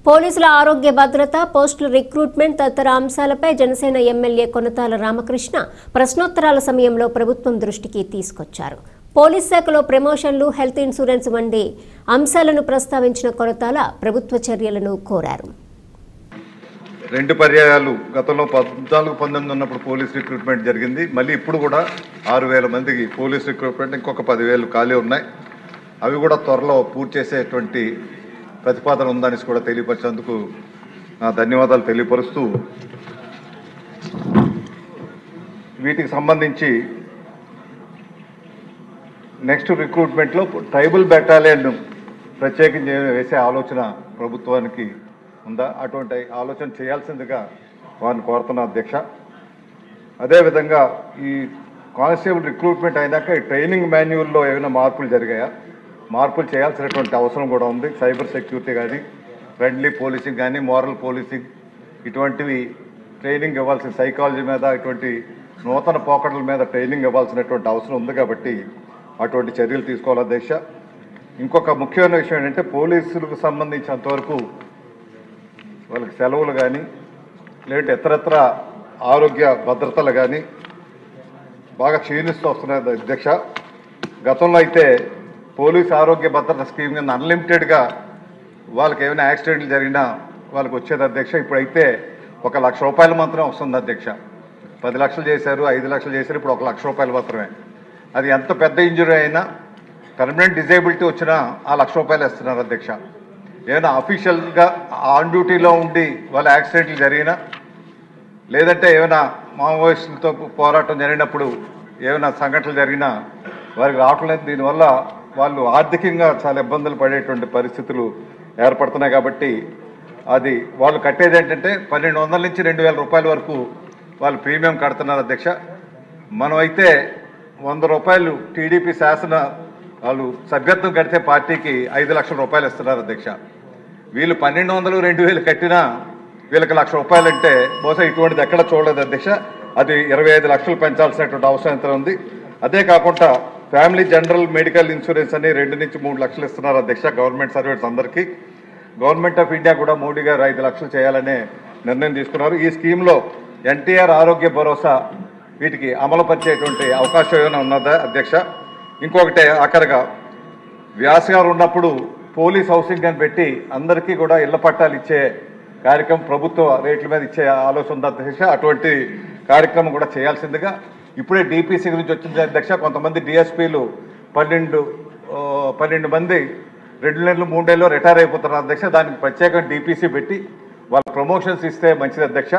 పోలీసుల ఆరోగ్య భద్రత, పోస్టుల రిక్రూట్మెంట్ తదితర అంశాలపై జనసేన ఎమ్మెల్యే కొనతాల రామకృష్ణ ప్రశ్నోత్తరాల సమయంలో ప్రభుత్వం దృష్టికి తీసుకొచ్చారు. పోలీస్ శాఖలో ప్రమోషన్లు, హెల్త్ ఇన్సూరెన్స్ వంటి అంశాలను ప్రస్తావించిన కొనతాల ప్రభుత్వ చర్యలను కోరారు. రెండు పర్యాయాలు గతంలో 14-19 ఉన్నప్పుడు పోలీస్ రిక్రూట్మెంట్ జరిగింది. మళ్ళీ ఇప్పుడు కూడా 6,000 మందికి పోలీస్ రిక్రూట్మెంట్, ఇంకొక 10,000 ఖాళీ ఉన్నాయి. అవి కూడా త్వరలో పూర్తి చేసేటువంటి ప్రతిపాదన ఉందని కూడా తెలియపరిచేందుకు ధన్యవాదాలు తెలియపరుస్తూ, వీటికి సంబంధించి నెక్స్ట్ రిక్రూట్మెంట్లో ట్రైబల్ బెటాలియన్ ప్రత్యేకించి వేసే ఆలోచన ప్రభుత్వానికి ఉందా? అటువంటి ఆలోచన చేయాల్సిందిగా వారిని కోరుతున్న అధ్యక్ష. అదేవిధంగా ఈ కానిస్టేబుల్ రిక్రూట్మెంట్ అయినాక ఈ ట్రైనింగ్ మాన్యువల్లో ఏమైనా మార్పులు జరిగాయా? మార్పులు చేయాల్సినటువంటి అవసరం కూడా ఉంది. సైబర్ సెక్యూరిటీ కానీ, ఫ్రెండ్లీ పోలీసింగ్ కానీ, మోరల్ పోలీసింగ్ ఇటువంటివి ట్రైనింగ్ ఇవ్వాల్సిన, సైకాలజీ మీద ఇటువంటి నూతన పోకడల మీద ట్రైనింగ్ ఇవ్వాల్సినటువంటి అవసరం ఉంది. కాబట్టి అటువంటి చర్యలు తీసుకోవాలి అధ్యక్ష. ఇంకొక ముఖ్యమైన విషయం ఏంటంటే, పోలీసులకు సంబంధించినంతవరకు వాళ్ళకి సెలవులు కానీ, లేదంటే ఇతరత్ర ఆరోగ్య భద్రతలు కానీ బాగా క్షీణిస్తూ వస్తున్నాయి అధ్యక్ష. గతంలో అయితే పోలీసు ఆరోగ్య భద్రత స్కీమ్ కింద అన్లిమిటెడ్గా వాళ్ళకి ఏమైనా యాక్సిడెంట్లు జరిగినా వాళ్ళకి వచ్చేది అధ్యక్ష. ఇప్పుడైతే 1 లక్ష రూపాయలు మాత్రమే వస్తుంది అధ్యక్ష. 10 లక్షలు చేశారు, 5 లక్షలు చేశారు, ఇప్పుడు 1 లక్ష రూపాయలు మాత్రమే. అది ఎంత పెద్ద ఇంజురీ అయినా, పర్మనెంట్ డిజేబిలిటీ వచ్చినా ఆ 1 లక్ష రూపాయలు ఇస్తున్నారు అధ్యక్ష. ఏమైనా అఫీషియల్గా ఆన్ డ్యూటీలో ఉండి వాళ్ళ యాక్సిడెంట్లు జరిగినా, లేదంటే ఏమైనా మావోయిస్టులతో పోరాటం జరిగినప్పుడు ఏమైనా సంఘటనలు జరిగినా వారికి రావట్లేదు. దీనివల్ల వాళ్ళు ఆర్థికంగా చాలా ఇబ్బందులు పడేటువంటి పరిస్థితులు ఏర్పడుతున్నాయి. కాబట్టి అది వాళ్ళు కట్టేది ఏంటంటే 1,200 నుంచి 2,000 రూపాయల వరకు వాళ్ళు ప్రీమియం కడుతున్నారు అధ్యక్ష. మనమైతే 100 రూపాయలు టీడీపీ శాసన వాళ్ళు సభ్యత్వం కడితే పార్టీకి 5 లక్షల రూపాయలు ఇస్తున్నారు అధ్యక్ష. వీళ్ళు 1,200, 2,000 కట్టినా వీళ్ళకి 1 లక్ష రూపాయలు అంటే బహుశా ఇటువంటిది ఎక్కడ చూడలేదు అధ్యక్ష. అది 25 లక్షలు పెంచాల్సినటువంటి అవసరం ఎంత ఉంది. అదే కాకుండా ఫ్యామిలీ జనరల్ మెడికల్ ఇన్సూరెన్స్ అని 2 నుంచి 3 లక్షలు ఇస్తున్నారు అధ్యక్ష గవర్నమెంట్ సర్వీస్ అందరికీ. గవర్నమెంట్ ఆఫ్ ఇండియా కూడా మోడీ గారు 5 లక్షలు చేయాలనే నిర్ణయం తీసుకున్నారు. ఈ స్కీమ్లో ఎన్టీఆర్ ఆరోగ్య భరోసా వీటికి అమలుపరిచేటువంటి అవకాశం ఏమైనా ఉన్నదా అధ్యక్ష? ఇంకొకటి ఆఖరిగా, వ్యాస్ గారు ఉన్నప్పుడు పోలీస్ హౌసింగ్ అని పెట్టి అందరికీ కూడా ఇళ్ల పట్టాలు ఇచ్చే కార్యక్రమం ప్రభుత్వ రేట్ల మీద ఇచ్చే ఆలోచన ఉంది అధ్యక్ష. అటువంటి కార్యక్రమం కూడా చేయాల్సిందిగా. ఇప్పుడే డిపిసి గురించి వచ్చింది అధ్యక్ష. కొంతమంది డిఎస్పీలు 12 మంది 2 నెలలు 3 నెలలు రిటైర్ అయిపోతున్నారు అధ్యక్ష. దానికి ప్రత్యేకంగా డిపిసి పెట్టి వాళ్ళ ప్రమోషన్స్ ఇస్తే మంచిది అధ్యక్ష.